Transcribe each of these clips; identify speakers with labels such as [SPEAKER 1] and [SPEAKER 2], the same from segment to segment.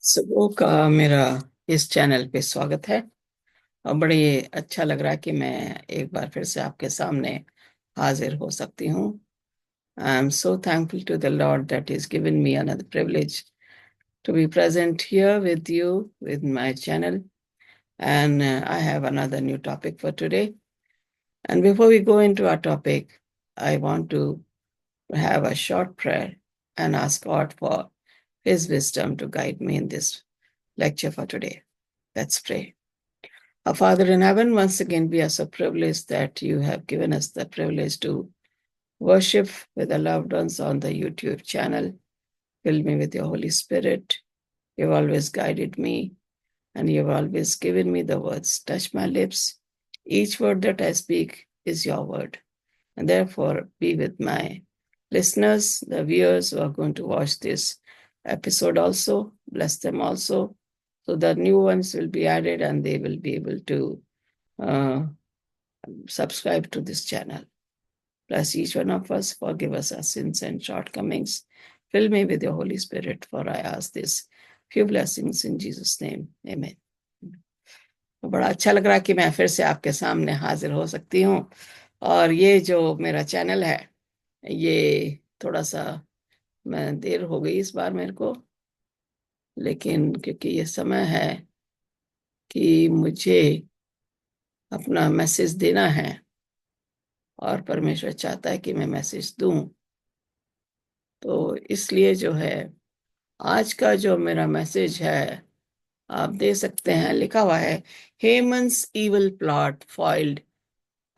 [SPEAKER 1] सबों का मेरा इस चैनल पे स्वागत है। और बड़े अच्छा लग रहा है कि मैं एक बार फिर से आपके सामने हाजिर हो सकती हूँ। I am so thankful to the Lord that is given me another privilege to be present here with you with my channel, and I have another new topic for today. And before we go into our topic, I want to have a short prayer and ask God for His wisdom to guide me in this lecture for today. Let's pray. Our Father in heaven, once again, we are so privileged that you have given us the privilege to worship with the loved ones on the YouTube channel. Fill me with your Holy Spirit. You've always guided me and you've always given me the words. Touch my lips. Each word that I speak is your word. And therefore, be with my listeners, the viewers who are going to watch this episode also. Bless them also. So the new ones will be added and they will be able to uh, subscribe to this channel. Bless each one of us, forgive us our sins and shortcomings. Fill me with your Holy Spirit, for I ask this few blessings in Jesus' name. Amen. तो बड़ा अच्छा लग रहा है कि मैं फिर से आपके सामने हाजिर हो सकती हूँ। और ये जो मेरा चैनल है, ये थोड़ा सा मैं देर हो गई इस बार मेरे को, लेकिन क्योंकि ये समय है कि मुझे अपना मैसेज देना है और परमेश्वर चाहता है कि मैं मैसेज दूं, तो इसलिए जो है आज का जो मेरा मैसेज है आप दे सकते हैं। लिखा हुआ है Haman's evil plot foiled,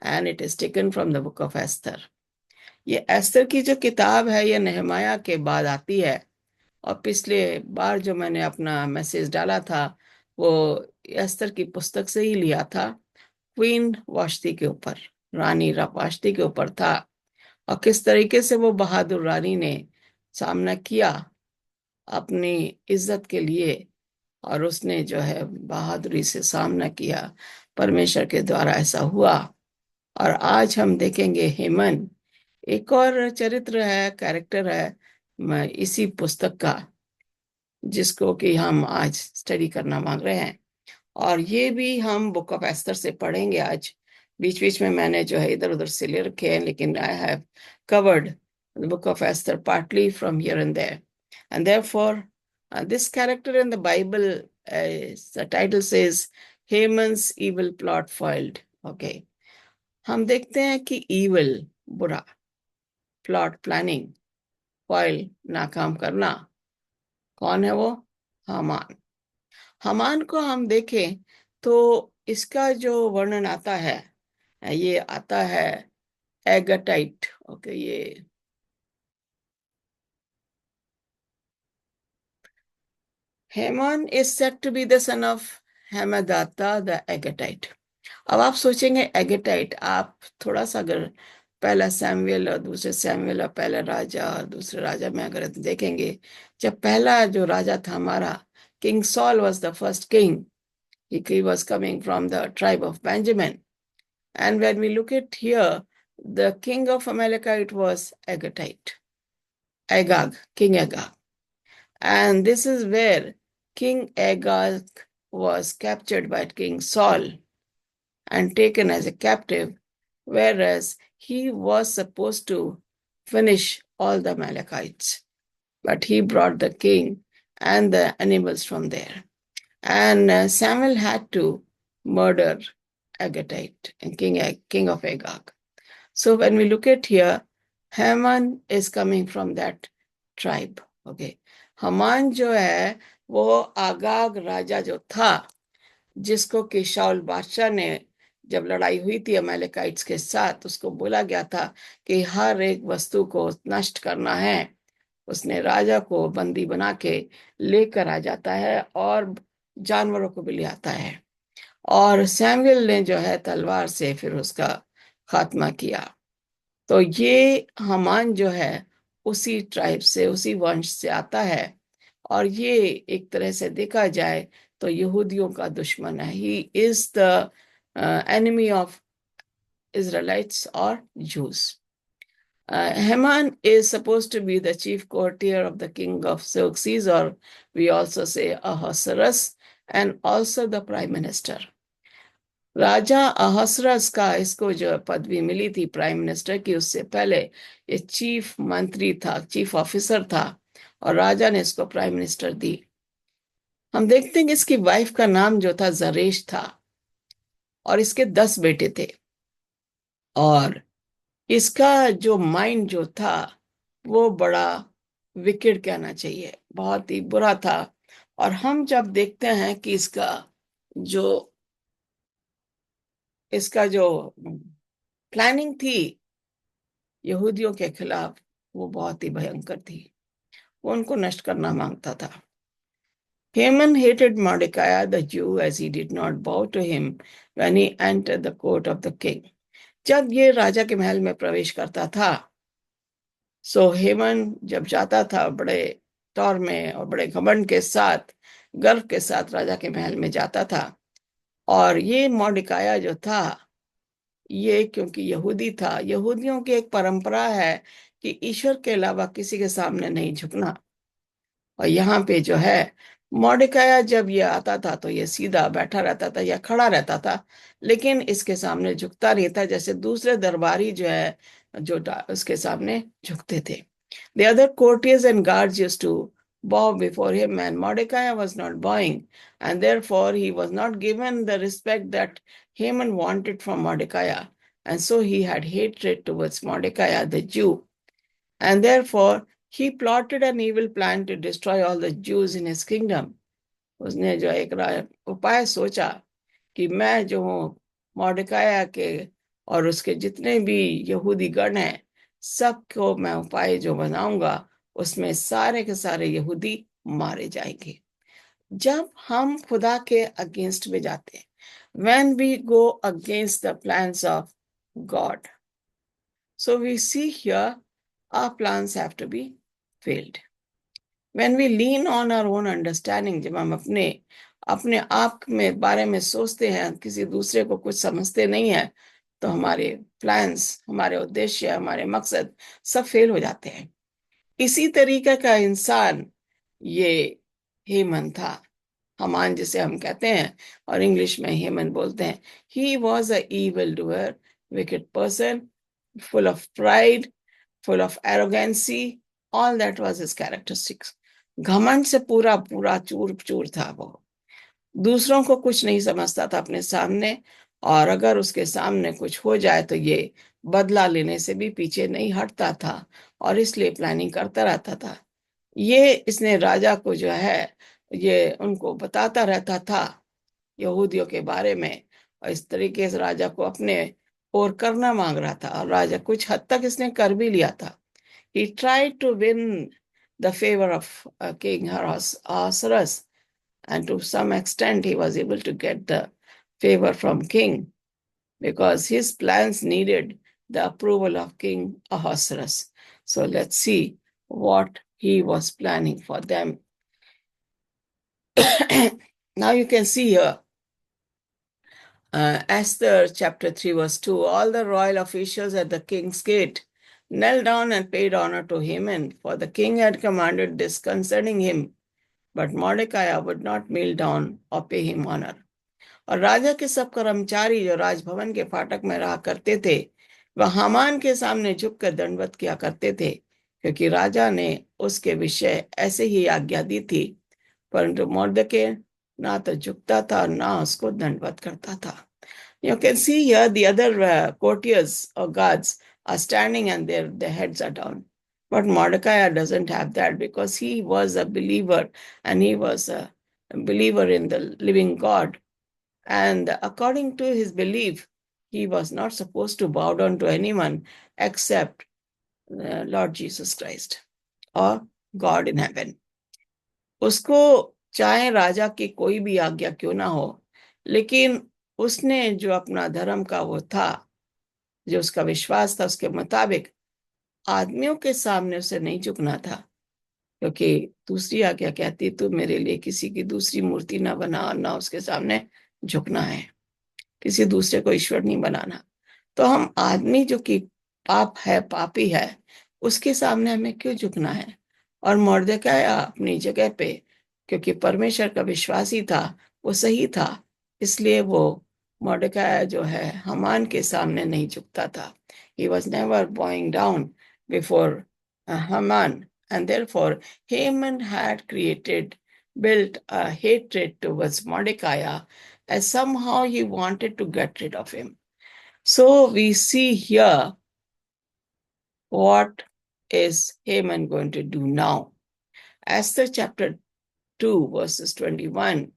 [SPEAKER 1] and it is taken from the book of Esther. ये एस्थर की जो किताब है ये नेहमाया के बाद आती है। और पिछले बार जो मैंने अपना मैसेज डाला था वो एस्थर की पुस्तक से ही लिया था। क्वीन वाशती के ऊपर, रानी वाशती के ऊपर था, और किस तरीके से वो बहादुर रानी ने सामना किया अपनी इज्जत के लिए, और उसने जो है बहादुरी से सामना किया। परमेश्वर के द्वारा ऐसा हुआ। और आज हम देखेंगे हेमन, एक और चरित्र है, कैरेक्टर है इसी पुस्तक का, जिसको कि हम आज स्टडी करना मांग रहे हैं। और ये भी हम बुक ऑफ एस्थर से पढ़ेंगे आज। बीच बीच में मैंने जो है इधर उधर से ले रखे हैं, लेकिन I have covered the book of Esther partly from here and there, and therefore this character in the Bible, the title says Haman's evil plot foiled. Okay, हम देखते हैं कि evil, बुरा, प्लॉट, प्लानिंग, फॉइल, नाकाम करना, कौन है वो? हामान। हामान को हम देखें तो इसका जो वर्णन आता है, ये आता है एगटाइट। ओके, ये Haman is said to be the son of Hammedatha the Agagite. अब आप सोचेंगे एगेटाइट, आप थोड़ा सा अगर पहला सैमुएल और दूसरे सैमुएल और पहला राजा और दूसरे राजा में अगर देखेंगे, जब पहला जो राजा था हमारा, king sol was the first king. he was coming from the tribe of Benjamin. And when we look at here, the king of Amalekite was Agatite, Agag, King Agag. And this is where King Agag was captured by King Saul and taken as a captive, whereas he was supposed to finish all the Amalekites. But he brought the king and the animals from there. And Samuel had to murder Agatite and king of Agag. So when we look at here, Haman is coming from that tribe. Okay, Haman जो है वो आगाग राजा जो था, जिसको कि शाऊल बादशाह ने, जब लड़ाई हुई थी अमेलेकाइट्स के साथ, उसको बोला गया था कि हर एक वस्तु को नष्ट करना है। उसने राजा को बंदी बना के लेकर आ जाता है और जानवरों को भी ले आता है। और सैमुएल ने जो है तलवार से फिर उसका खात्मा किया। तो ये हामान जो है उसी ट्राइब से, उसी वंश से आता है। और ये एक तरह से देखा जाए तो यहूदियों का दुश्मन है। He is the enemy of Israelites और Jews. Haman is supposed to be the chief courtier of the king of Xerxes, or we also say Ahasuerus, and also the prime minister. राजा अहसरस का इसको जो पदवी मिली थी प्राइम मिनिस्टर की, उससे पहले ये चीफ मंत्री था, चीफ ऑफिसर था, और राजा ने इसको प्राइम मिनिस्टर दी। हम देखते हैं कि इसकी वाइफ का नाम जो था जरेश था, और इसके 10 बेटे थे, और इसका जो माइंड जो था वो बड़ा विकेड कहना चाहिए, बहुत ही बुरा था। और हम जब देखते हैं कि जो इसका जो प्लानिंग थी यहूदियों के खिलाफ, वो बहुत ही भयंकर थी। वो उनको नष्ट करना मांगता था। Haman hated Mordecai the Jew as he did not bow to him when he entered the court of the king. जब ये राजा के महल में प्रवेश करता था, सो हेमन जब जाता था बड़े तौर में और बड़े घमंड के साथ, गर्व के साथ राजा के महल में जाता था। और ये मॉर्डिकाया जो था, ये क्योंकि यहूदी था, यहूदियों की एक परंपरा है कि ईश्वर के अलावा किसी के सामने नहीं झुकना। और यहाँ पे जो है मॉर्डिकाया जब ये आता था तो ये सीधा बैठा रहता था या खड़ा रहता था, लेकिन इसके सामने झुकता नहीं था, जैसे दूसरे दरबारी जो है जो उसके सामने झुकते थे। The other courtiers and guards used to bow before him, and Mordecai was not bowing, and therefore he was not given the respect that Haman wanted from Mordecai, and so he had hatred towards Mordecai the Jew, and therefore he plotted an evil plan to destroy all the Jews in his kingdom. उसने जो एक उपाय सोचा कि मैं जो हूँ मॉर्डकाया के और उसके जितने भी यहूदी गण हैं, सबको मैं उपाय जो बनाऊंगा उसमें सारे के सारे यहूदी मारे जाएंगे। जब हम खुदा के अगेंस्ट में जाते हैं, when we go against the plans of God, so we see here our plans have to be failed. When we lean on our own understanding, जब हम अपने अपने आप में बारे में सोचते हैं, किसी दूसरे को कुछ समझते नहीं है, तो हमारे प्लान्स, हमारे उद्देश्य, हमारे मकसद सब फेल हो जाते हैं। इसी तरीके का इंसान ये हेमन था, हमान जिसे हम कहते हैं और इंग्लिश में हेमन बोलते हैं। He was a evil doer, wicked person, full of pride, full of arrogancy, all that was his characteristics. घमंड से पूरा पूरा चूर चूर था वो, दूसरों को कुछ नहीं समझता था अपने सामने, और अगर उसके सामने कुछ हो जाए तो ये बदला लेने से भी पीछे नहीं हटता था, और इसलिए प्लानिंग करता रहता था। ये इसने राजा को जो है ये उनको बताता रहता था यहूदियों के बारे में, और इस तरीके से राजा को अपने ओर करना मांग रहा था, और राजा कुछ हद तक इसने कर भी लिया था। He tried to win the favor of King Ahasuerus, and to some extent he was able to get the favor from king, because his plans needed the approval of King Ahasuerus. So let's see what he was planning for them. Now you can see here, Esther chapter 3 verse 2, all the royal officials at the king's gate knelt down and paid honor to Haman, for the king had commanded this concerning him, but Mordecai would not kneel down or pay him honor. और राजा के सब कर्मचारी जो राजभवन के फाटक में रहा करते थे, वह हामान के सामने झुककर दंडवत किया करते थे, क्योंकि राजा ने उसके विषय ऐसे ही आज्ञा दी थी। परंतु मोर्दके ना तो झुकता था ना उसको दंडवत करता था। You can see here the other courtiers or guards are standing and their heads are down. But Mordecai doesn't have that, because he was a believer, and he was a believer in the living God. And according to his belief, he was not supposed to bow down to anyone except Lord Jesus Christ or God in heaven. उसको चाहे राजा की कोई भी आज्ञा क्यों ना हो, लेकिन उसने जो अपना धर्म का वो था, जो उसका विश्वास था, उसके मुताबिक आदमियों के सामने उसे नहीं झुकना था, क्योंकि दूसरी आज्ञा कहती तू मेरे लिए किसी की दूसरी मूर्ति ना बना, और ना उसके सामने झुकना है, किसी दूसरे को ईश्वर नहीं बनाना। तो हम आदमी जो कि पाप है, पापी है, उसके सामने हमें क्यों झुकना है। और मॉर्देकाई अपनी जगह पे, क्योंकि परमेश्वर का विश्वासी था, वो सही था, इसलिए वो मॉर्देकाई जो है हामान के सामने नहीं झुकता था. He was never bowing down before Haman, and therefore Haman had built a hatred towards Mordecai, as somehow he wanted to get rid of him. So we see here what is Haman going to do now. Esther chapter 2, verses 21.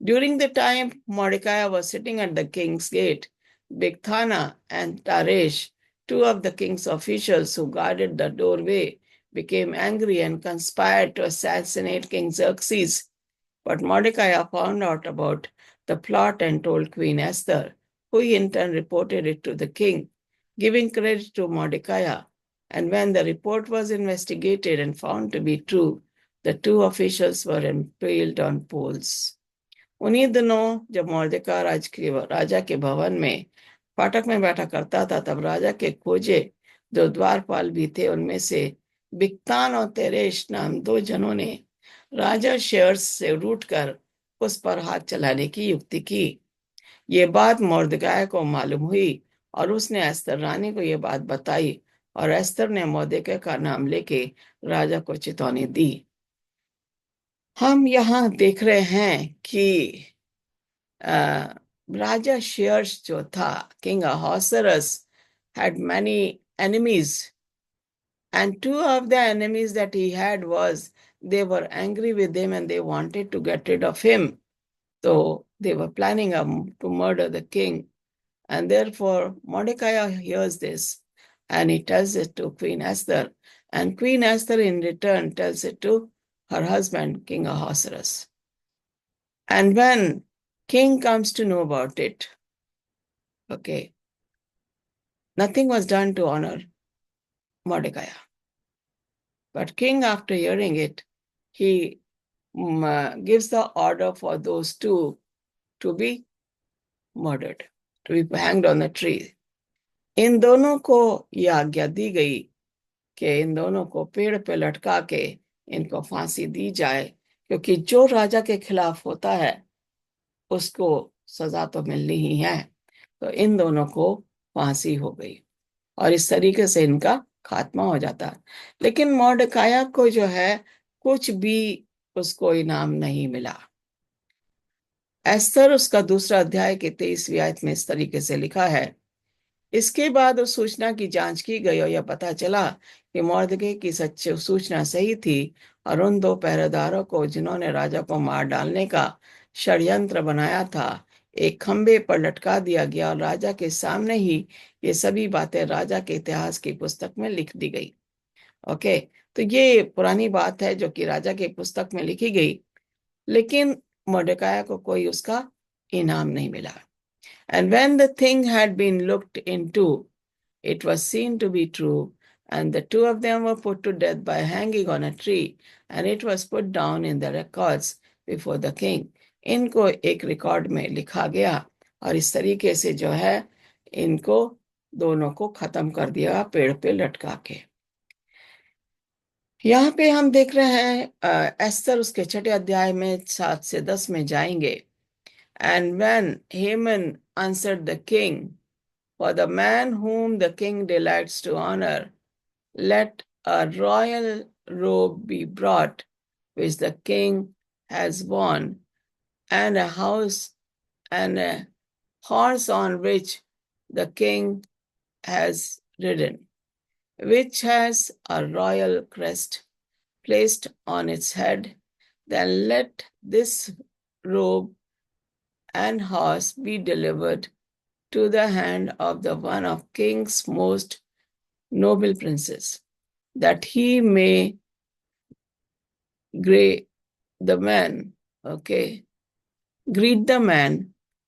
[SPEAKER 1] During the time Mordecai was sitting at the king's gate, Bigthana and Taresh, two of the king's officials who guarded the doorway, became angry and conspired to assassinate King Xerxes. But Mordecai found out about the plot and told Queen Esther, who in turn reported it to the king, giving credit to Mordecai. And when the report was investigated and found to be true, the two officials were impaled on poles. उन्हीं दिनों जब मॉर्देका राजा के भवन में फाटक में बैठा करता था, तब राजा के खोजे जो द्वारपाल भी थे, उनमें से बिक्तान और तेरेश नाम दो जनों ने राजा शेयर्स से रूठकर उस पर हाथ चलाने की युक्ति की. ये बात मॉर्देकाई को मालूम हुई और उसने एस्तर रानी को ये बात बताई, और एस्तर ने मॉर्देकाई का नाम लेके राजा को चेतावनी दी. हम यहाँ देख रहे हैं कि राजा शेयर्स जो था, king Ahasuerus had many enemies, and two of the enemies that he had was they were angry with him and they wanted to get rid of him. So they were planning to murder the king. And therefore Mordecai hears this and he tells it to Queen Esther. And Queen Esther in return tells it to her husband, King Ahasuerus. And when king comes to know about it, okay, nothing was done to honor Mordecai. But king, after hearing it, he gives the order for those two to be murdered, to be hanged on a tree. इन दोनों को यह आज्ञा दी गई कि इन दोनों को पेड़ पे लटका के इनको फांसी दी जाए, क्योंकि जो राजा के खिलाफ होता है उसको सजा तो मिलनी ही है. तो इन दोनों को फांसी हो गई और इस तरीके से इनका खात्मा हो जाता. लेकिन मॉर्देकाई को जो है कुछ भी उसको इनाम नहीं मिला. एस्तर उसका दूसरा अध्याय के 23वीं आयत में इस तरीके से लिखा है, इसके बाद उस सूचना की जांच की गई और यह पता चला कि मॉर्देकाई की सच्ची सूचना सही थी और उन दो पहरेदारों को जिन्होंने राजा को मार डालने का षड्यंत्र बनाया था, एक खंबे पर लटका दिया गया और राजा के सामने ही ये सभी बातें राजा के इतिहास की पुस्तक में लिख दी गई. ओके, तो ये पुरानी बात है जो कि राजा के पुस्तक में लिखी गई, लेकिन मॉर्देकाई को कोई उसका इनाम नहीं मिला. And when the thing had been looked into, it was seen to be true, and the two of them were put to death by hanging on a tree, and it was put down in the records before the king. इनको एक record में लिखा गया और इस तरीके से जो है इनको दोनों को खत्म कर दिया पेड़ पे लटका के. यहाँ पे हम देख रहे हैं एस्तर उसके 6 अध्याय में 7 से 10 में जाएंगे. And when Haman answered the king, for the man whom the king delights to honor, let a royal robe be brought, which the king has worn, and a house and a horse on which the king has ridden, which has a royal crest placed on its head. Then let this robe and horse be delivered to the hand of the one of king's most noble princes, that he may greet the man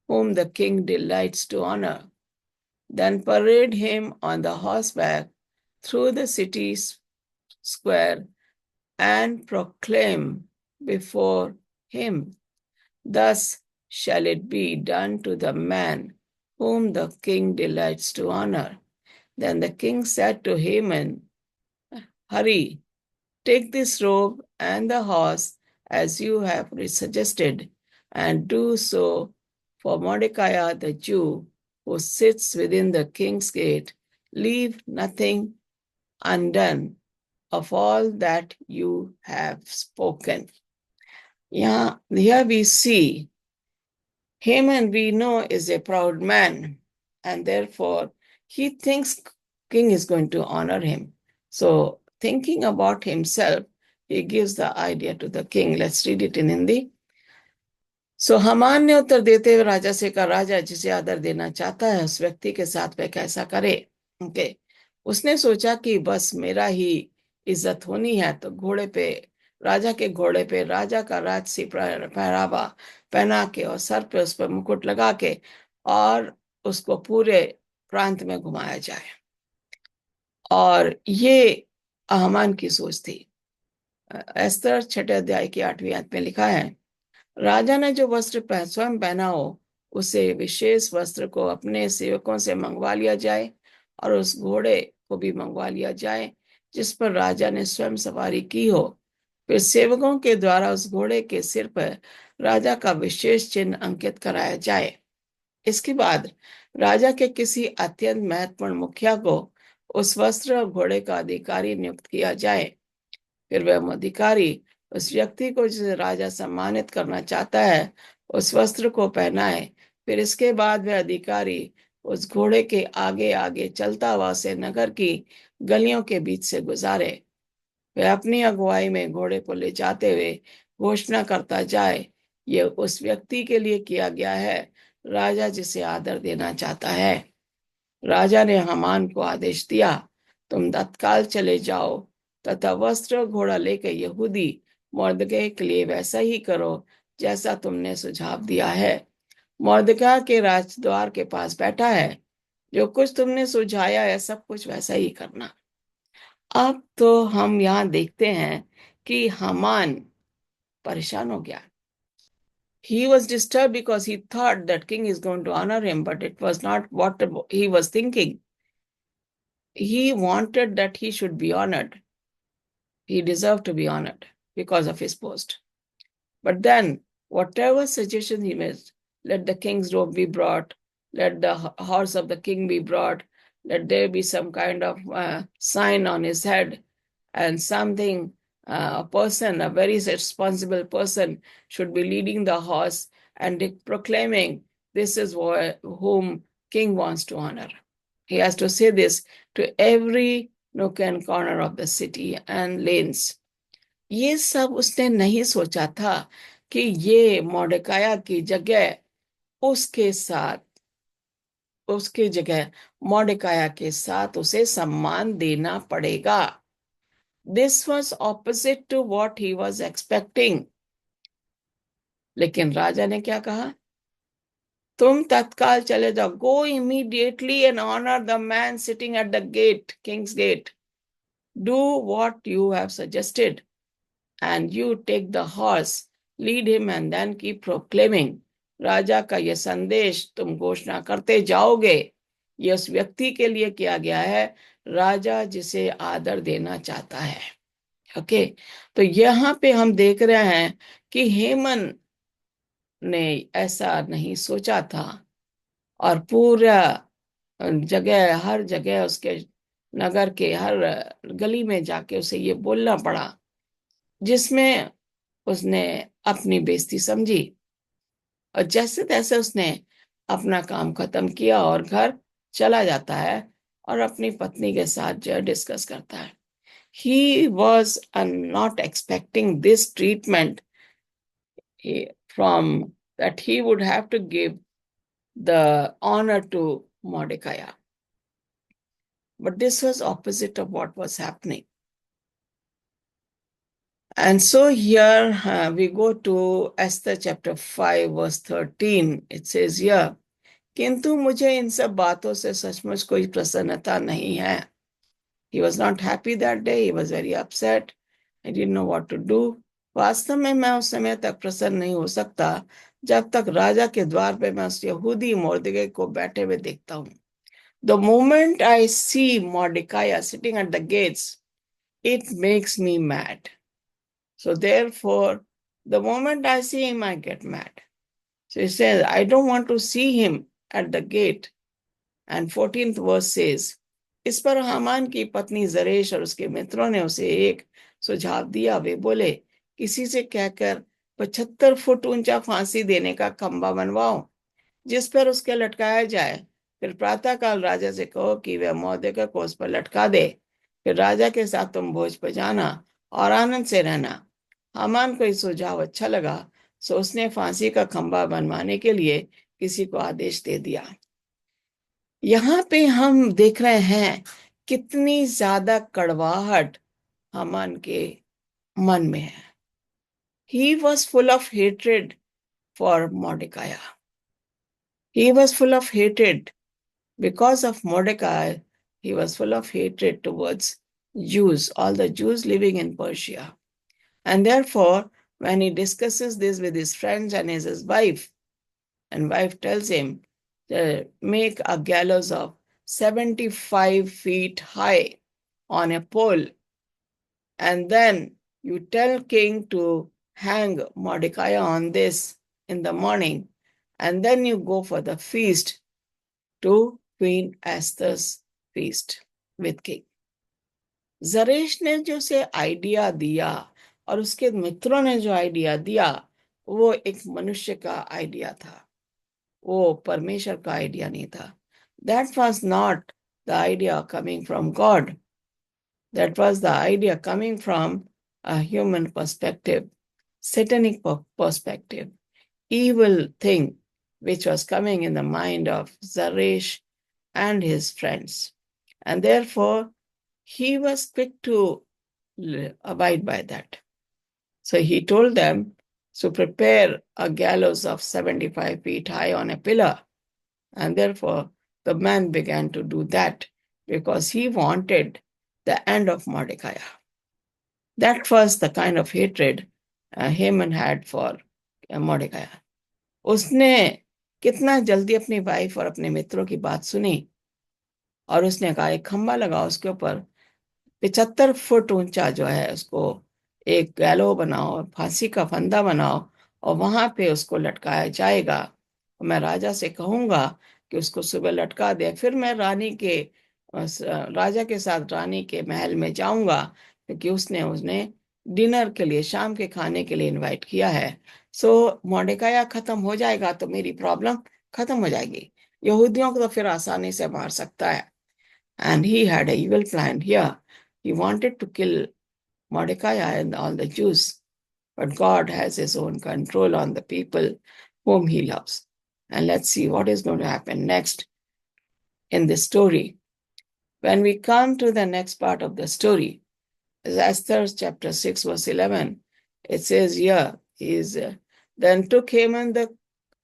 [SPEAKER 1] whom the king delights to honor. Then parade him on the horseback through the city square and proclaim before him, thus shall it be done to the man whom the king delights to honor. Then the king said to Haman, hurry, take this robe and the horse as you have suggested, and do so for Mordecai the Jew, who sits within the king's gate. Leave nothing undone of all that you have spoken. Yeah, here we see Haman, we know, is a proud man, and therefore he thinks king is going to honor him. So, thinking about himself, he gives the idea to the king. Let's read it in Hindi. सो हमान ने उत्तर देते हुए राजा से कहा, राजा जिसे आदर देना चाहता है उस व्यक्ति के साथ वह कैसा करे। ओके, उसने सोचा कि बस मेरा ही इज्जत होनी है, तो घोड़े पे, राजा के घोड़े पे राजा का राजसी पहरावा पहना के और सर पे उस पर मुकुट लगा के और उसको पूरे प्रांत में घुमाया जाए। और ये हमान की सोच थी। एस्तर 6 अध्याय की 8वीं आयत में लिखा है, राजा ने जो वस्त्र स्वयं पहना हो उसे विशेष वस्त्र को अपने सेवकों से मंगवा लिया जाए और उस घोड़े को भी मंगवा लिया जाए जिस पर राजा ने स्वयं सवारी की हो। फिर सेवकों के द्वारा उस घोड़े के सिर पर राजा का विशेष चिन्ह अंकित कराया जाए। इसके बाद राजा के किसी अत्यंत महत्वपूर्ण मुखिया को उस वस्त्र और घोड़े का अधिकारी नियुक्त किया जाए। फिर वह अधिकारी उस व्यक्ति को जिसे राजा सम्मानित करना चाहता है उस वस्त्र को पहनाए। फिर इसके बाद वह अधिकारी उस घोड़े के आगे आगे चलता हुआ उसे नगर की गलियों के बीच से गुजारे। वह अपनी अगुवाई में घोड़े को ले जाते हुए घोषणा करता जाए, ये उस व्यक्ति के लिए किया गया है, राजा जिसे आदर देना चाहता है। राजा ने हामान को आदेश दिया, तुम तत्काल चले जाओ तथा वस्त्र और घोड़ा लेकर यहूदी मोर्दकै के लिए वैसा ही करो जैसा तुमने सुझाव दिया है। मोर्दकै के राजद्वार के पास बैठा है, जो कुछ तुमने सुझाया है सब कुछ वैसा ही करना। अब तो हम यहाँ देखते हैं कि हामान परेशान हो गया। He was disturbed because he thought that king is going to honor him, but it was not what he was thinking. He wanted that he should be honored. He deserved to be honored because of his post. But then, whatever suggestion he made, let the king's robe be brought, let the horse of the king be brought, let there be some kind of sign on his head, and something, a person, a very responsible person, should be leading the horse and proclaiming, this is whom king wants to honor. He has to say this to every nook and corner of the city and lanes. ये सब उसने नहीं सोचा था कि ये मोर्देकाया की जगह उसके साथ, उसकी जगह मोर्देकाया के साथ उसे सम्मान देना पड़ेगा। This was opposite to what he was expecting. लेकिन राजा ने क्या कहा, तुम तत्काल चले जाओ, go immediately and honor the man sitting at the gate, king's gate. Do what you have suggested, and you take the horse, lead him, and then keep proclaiming. राजा का यह संदेश तुम घोषणा करते जाओगे, ये उस व्यक्ति के लिए किया गया है, राजा जिसे आदर देना चाहता है। ओके, तो यहाँ पे हम देख रहे हैं कि हेमन ने ऐसा नहीं सोचा था और पूरा जगह, हर जगह उसके नगर के हर गली में जाके उसे ये बोलना पड़ा, जिसमें उसने अपनी बेइज्जती समझी और जैसे तैसे उसने अपना काम खत्म किया और घर चला जाता है और अपनी पत्नी के साथ जो डिस्कस करता है। He was not expecting this treatment from that he would have to give the honor to Mordecai. But this was opposite of what was happening. And so here we go to Esther chapter 5 verse 13. It says here, किंतु मुझे इन सब बातों से सचमुच कोई प्रसन्नता नहीं है। He was not happy that day. He was very upset. I didn't know what to do. वास्तव में मैं उस समय तक प्रसन्न नहीं हो सकता जब तक राजा के द्वार पे मैं उस यहूदी मोर्दकै को बैठे हुए देखता हूँ। The moment I see Mordecai sitting at the gates, it makes me mad. So therefore, the moment I see him, I get mad. So he says, I don't want to see him at the gate. And 14th verse says, इस पर हामान की पत्नी जरेश और उसके मित्रों ने उसे एक सुझाव दिया। वे बोले, किसी से कहकर 75 फुट ऊंचा फांसी देने का खंबा बनवाओ, जिस पर उसके लटकाया जाए। फिर प्रातःकाल राजा से कहो कि वह मौदेका को उस पर लटका दे। फिर राजा के साथ तुम भोज पर जाना और आनंद से रहना। हामान को ये सुझाव अच्छा लगा, सो उसने फांसी का खंबा बनवाने के लिए किसी को आदेश दे दिया। यहाँ पे हम देख रहे हैं कितनी ज्यादा कड़वाहट हामान के मन में है। He was full of hatred for Mordecai. He was full of hatred because of Mordecai. He was full of hatred towards Jews, all the Jews living in Persia. And therefore, when he discusses this with his friends and his wife, and wife tells him to make a gallows of 75 feet high on a pole, and then you tell king to hang Mordecai on this in the morning, and then you go for the feast to Queen Esther's feast with king. जरेश ने जो से idea दिया और उसके मित्रों ने जो idea दिया, वो एक मनुष्य का आइडिया था, वो परमेश्वर का आइडिया नहीं था. That was not the idea coming from God. That was the idea coming from a human perspective, satanic perspective, evil thing which was coming in the mind of Zeresh and his friends. And therefore, he was quick to abide by that. So he told them to prepare a gallows of 75 feet high on a pillar. And therefore, the man began to do that because he wanted the end of Mordecai. That was the kind of hatred Haman had for Mordecai. उसने कितना जल्दी अपनी wife और अपने मित्रों की बात सुनी और उसने कहा एक खंबा लगाओ, उसके ऊपर 75 फुट ऊंचा जो है उसको एक गैलो बनाओ, फांसी का फंदा बनाओ और वहां पे उसको लटकाया जाएगा. मैं राजा से कहूंगा कि उसको सुबह लटका दे. फिर मैं राजा के साथ रानी के महल में जाऊंगा क्योंकि उसने डिनर के लिए, शाम के खाने के लिए इनवाइट किया है. सो मॉर्डेकाई खत्म हो जाएगा तो मेरी प्रॉब्लम खत्म हो जाएगी. यहूदियों को तो फिर आसानी से मार सकता है. And he had an evil plan here. He wanted to kill Mordecai and all the Jews. But God has his own control on the people whom he loves. And let's see what is going to happen next in this story. When we come to the next part of the story, Esther chapter 6, verse 11, it says here, then took Haman the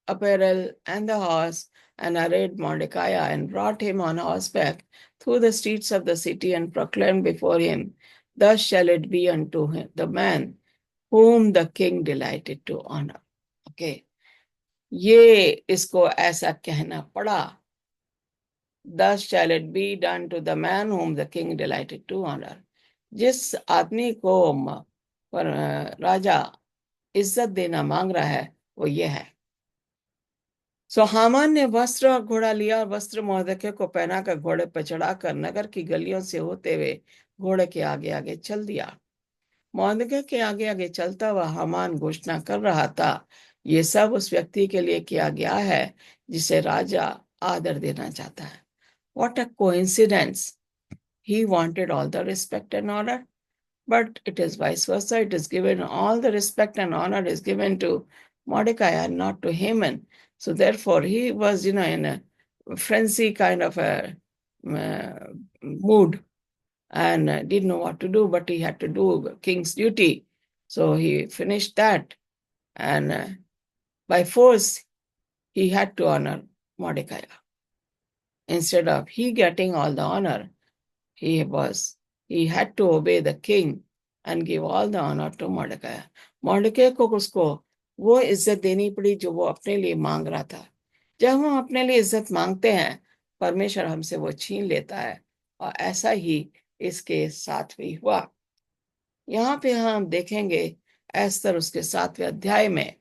[SPEAKER 1] apparel and the horse and arrayed Mordecai and brought him on horseback through the streets of the city and proclaimed before him, thus shall it be unto him, the man whom the king delighted to honor. Okay. ये इसको ऐसा कहना पड़ा, thus shall it be done to the man whom the king delighted to honor. जिस आदमी को राजा इज्जत देना मांग रहा है वो ये है. सो हामान ने वस्त्र और घोड़ा लिया और वस्त्र मोर्देकै को पहनाकर घोड़े पर चढ़ाकर नगर की गलियों से होते हुए घोड़े के आगे आगे चल दिया. मोर्देकै के आगे आगे चलता हुआ हामान घोषणा कर रहा था, ये सब उस व्यक्ति के लिए किया गया है जिसे राजा आदर देना चाहता है. What a coincidence. He wanted all the respect and honor, but it is vice versa. It is given, all the respect and honor is given to Mordecai and not to Haman. So therefore, he was, in a frenzy kind of a mood and didn't know what to do, but he had to do king's duty. So he finished that, and by force, he had to honor Mordecai. Instead of he getting all the honor, he had to obey the king and give all the honor to Mordecai. Mordecai को उसको वो इज्जत देनी पड़ी जो वो अपने लिए मांग रहा था. जब हम अपने लिए इज्जत मांगते हैं परमेश्वर हमसे वो छीन लेता है, और ऐसा ही इसके साथ भी हुआ। यहाँ पे हम देखेंगे एस्तर उसके 7वें अध्याय में,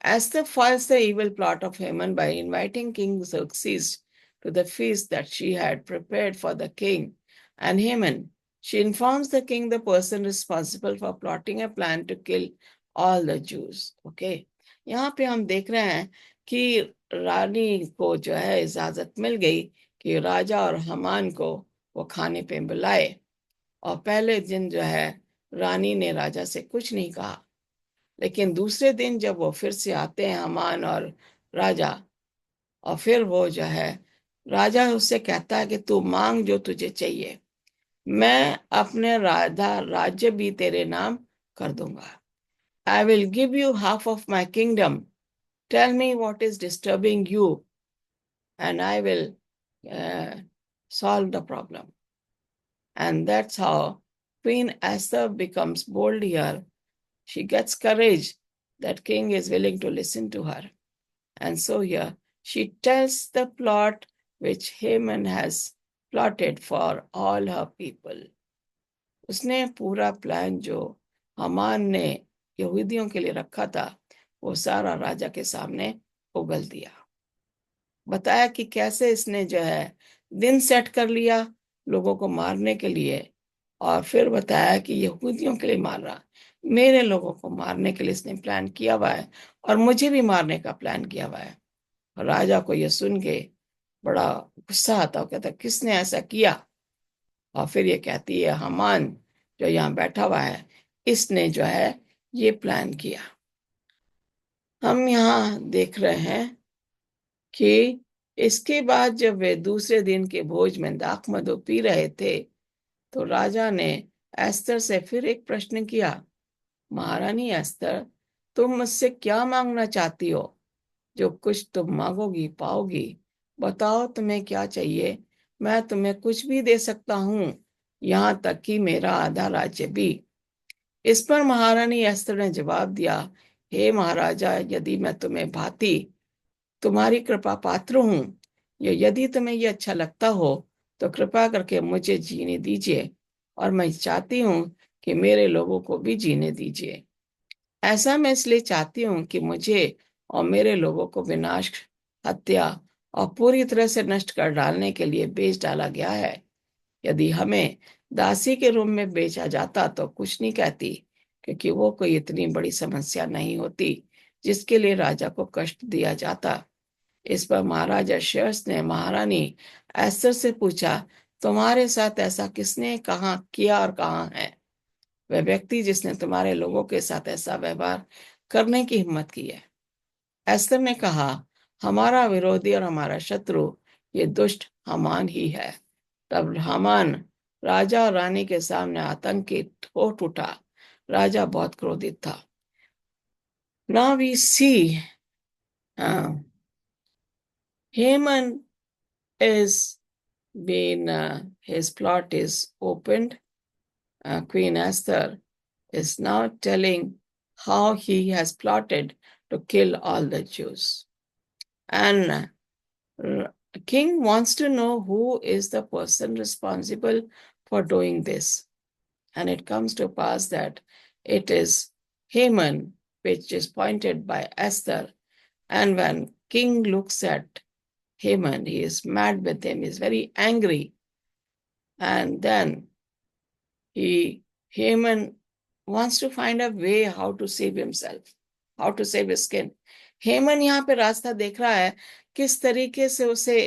[SPEAKER 1] Esther foils the evil plot of Haman by inviting King Xerxes to the feast that she had prepared for the king and Haman. She informs the king the person responsible for plotting a plan to kill all the Jews. Okay, यहाँ पे हम देख रहे हैं कि रानी को जो है इजाजत मिल गई कि राजा और हमान को वो खाने पे बुलाए, और पहले दिन जो है रानी ने राजा से कुछ नहीं कहा, लेकिन दूसरे दिन जब वो फिर से आते हैं हमान और राजा, और फिर वो जो है राजा उससे कहता है कि तू मांग जो तुझे चाहिए, मैं अपने राधा राज्य भी तेरे नाम कर दूंगा। I will give you half of my kingdom, tell me what is disturbing you and I will solve the problem. And that's how Queen Esther becomes bold here. She gets courage that king is willing to listen to her. And so here she tells the plot which Haman has plotted for all her people. उसने पूरा plan जो हमान ने यहूदियों के लिए रखा था वो सारा राजा के सामने उगल दिया। बताया कि कैसे इसने जो है दिन सेट कर लिया लोगों को मारने के लिए, और फिर बताया कि यहूदियों के लिए मार रहा, मेरे लोगों को मारने के लिए इसने प्लान किया हुआ है, और मुझे भी मारने का प्लान किया हुआ है। और राजा को यह सुन के बड़ा गुस्सा आता, हो कहता किसने ऐसा किया, और फिर ये कहती है हमान जो यहाँ बैठा हुआ है इसने जो है ये प्लान किया। हम यहाँ देख रहे हैं कि इसके बाद जब वे दूसरे दिन के भोज में दाख मधु पी रहे थे तो राजा ने एस्तर से फिर एक प्रश्न किया, महारानी एस्तर, तुम मुझसे क्या मांगना चाहती हो? जो कुछ तुम मांगोगी पाओगी, बताओ तुम्हें क्या चाहिए, मैं तुम्हें कुछ भी दे सकता हूँ, यहाँ तक कि मेरा आधा राज्य भी। इस पर महारानी एस्तर ने जवाब दिया, हे महाराजा, यदि मैं तुम्हें भांति तुम्हारी कृपा पात्र हूँ, या यदि तुम्हें ये अच्छा लगता हो तो कृपा करके मुझे जीने दीजिए, और मैं चाहती हूँ कि मेरे लोगों को भी जीने दीजिए। ऐसा मैं इसलिए चाहती हूँ कि मुझे और मेरे लोगों को विनाश, हत्या और पूरी तरह से नष्ट कर डालने के लिए बेच डाला गया है। यदि हमें दासी के रूप में बेचा जाता तो कुछ नहीं कहती, क्योंकि वो कोई इतनी बड़ी समस्या नहीं होती जिसके लिए राजा को कष्ट दिया जाता। इस पर महाराजा शर्स ने महारानी एस्तर से पूछा, तुम्हारे साथ ऐसा किसने कहा किया और कहाँ है वह व्यक्ति जिसने तुम्हारे लोगों के साथ ऐसा व्यवहार करने की हिम्मत की है? एस्तर ने कहा, हमारा विरोधी और हमारा शत्रु ये दुष्ट हमान ही है। तब हमान राजा और रानी के सामने आतंकित हो उठा। राजा बहुत क्रोधित था। Now we see Haman is being his plot is opened. Queen Esther is now telling how he has plotted to kill all the Jews. And king wants to know who is the person responsible for doing this. And it comes to pass that it is Haman, which is pointed by Esther. And when king looks at Haman, he is mad with him, he is very angry. And then Haman wants to find a way how to save himself, how to save his skin. हेमन यहाँ पे रास्ता देख रहा है किस तरीके से उसे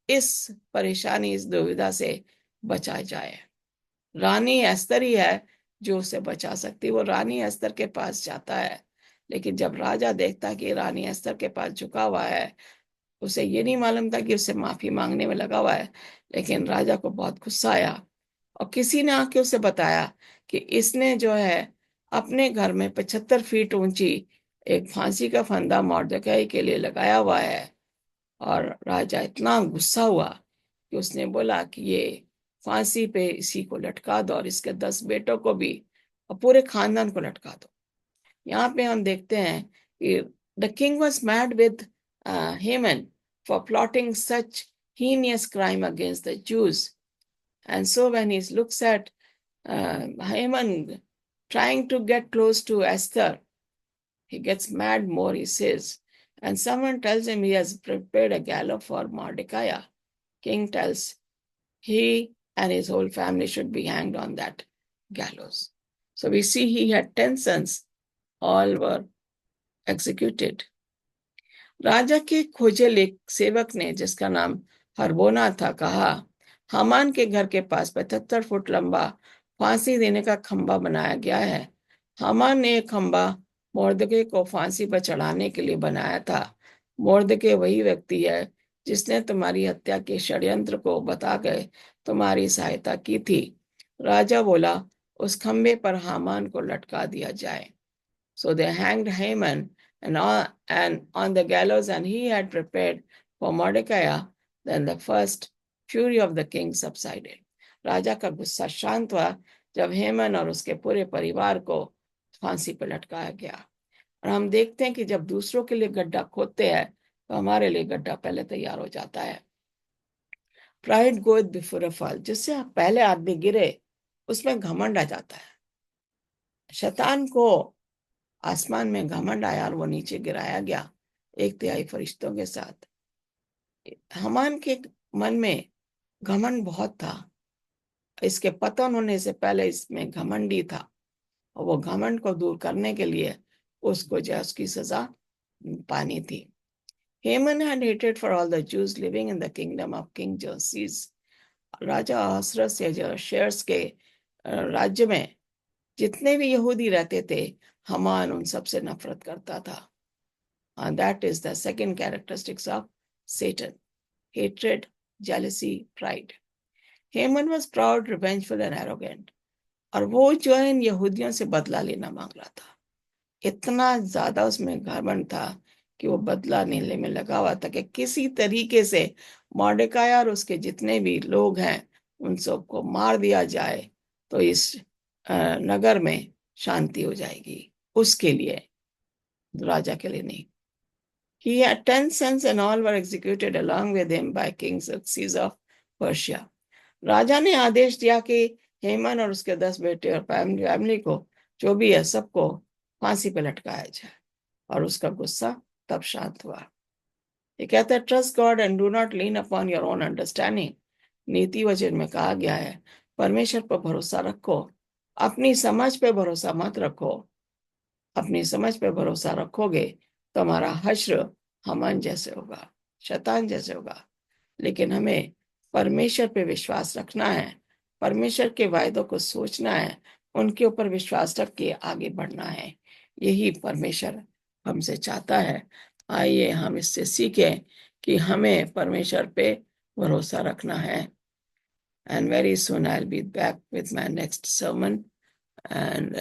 [SPEAKER 1] इस परेशानी, इस दुविधा से बचा जाए। रानी एस्तर ही है जो उसे बचा सकती, वो रानी एस्तर के पास जाता है। लेकिन जब राजा देखता है कि रानी एस्तर के पास झुका हुआ है, उसे ये नहीं मालूम था कि उससे माफी मांगने में लगा हुआ है, लेकिन राजा को बहुत गुस्सा आया, और किसी ने आके उसे बताया कि इसने जो है अपने घर में 75 फीट ऊंची एक फांसी का फंदा मॉर्देकाई के लिए लगाया हुआ है। और राजा इतना गुस्सा हुआ कि उसने बोला कि ये फांसी पे इसी को लटका दो, और इसके 10 बेटों को भी, और पूरे खानदान को लटका दो। यहाँ पे हम देखते हैं कि the king was mad with Haman for plotting such heinous crime against the Jews. And so when he looks at Haman trying to get close to Esther, he gets mad more, he says. And someone tells him he has prepared a gallows for Mordecai. King tells he and his whole family should be hanged on that gallows. So we see he had 10 sons, all were executed. राजा के खोजे सेवक ने, जिसका नाम हरबोना था, कहा, हामान के घर के पास 75 फुट लंबा फांसी देने का खंबा बनाया गया है। हामान ने एक खंबा मोर्दके को फांसी पर चढ़ाने के लिए बनाया था। मोर्दके वही व्यक्ति है जिसने तुम्हारी हत्या के षड्यंत्र को बता गए तुम्हारी सहायता की थी। राजा बोला, उस खंबे पर हामान को लटका दिया जाए। So they hanged Haman and on the gallows, and he had prepared for Mordecai. Then the first fury of the king subsided. राजा का गुस्सा शांत हुआ जब हेमन और उसके पूरे परिवार को फांसी पर लटकाया गया। और हम देखते हैं कि जब दूसरों के लिए गड्ढा खोदते हैं तो हमारे लिए गड्ढा पहले तैयार हो जाता है। प्राइड गोeth बिफोर अ फॉल, जिससे पहले आदमी गिरे उसमें घमंड आ जाता है। शैतान को आसमान में घमंड आया और वो नीचे गिराया गया 1/3 फरिश्तों के साथ। हामान के मन में घमंड बहुत था। इसके पतन होने से पहले इसमें घमंडी था और वो घमंड को दूर करने के लिए उसको उसकी सजा पानी थी। Haman had hated for all the Jews living in the kingdom of King Xerxes. राजा अहसुएरुस या शेर्स के राज्य में जितने भी यहूदी रहते थे, हामान उन सबसे नफरत करता था। And that is the second characteristics of Satan: hatred, jealousy, pride. Haman was proud, revengeful and arrogant. और वो जो है इन यहूदियों से बदला लेना मांग रहा था। इतना ज्यादा उसमें घमंड था कि वो बदला लेने में लगा हुआ था कि किसी तरीके से मॉर्डेकाई और उसके जितने भी लोग हैं उन सबको मार दिया जाए तो इस नगर में शांति हो जाएगी। उसके लिए, राजा के लिए नहीं। He had 10 sons and all were executed along with him by King Xerxes of Persia. राजा ने आदेश दिया कि हेमन और उसके 10 बेटे और फैमिली को, जो भी है, सबको फांसी पे लटकाया जाए। और उसका गुस्सा तब शांत हुआ। ये कहता है, trust God and do not lean upon your own understanding. नीति वचन में कहा गया है, परमेश्वर पर भरोसा रखो, अपनी समझ पे भरोसा मत रखो। अपनी समझ पे भरोसा रखोगे तो हमारा हश्र हामान जैसे होगा, शैतान जैसे होगा। लेकिन हमें परमेश्वर पे विश्वास रखना है, परमेश्वर के वायदों को सोचना है, उनके ऊपर विश्वास रख के आगे बढ़ना है। यही परमेश्वर हमसे चाहता है। आइए हम इससे सीखें कि हमें परमेश्वर पे भरोसा रखना है। And very soon I'll be back with my next sermon, and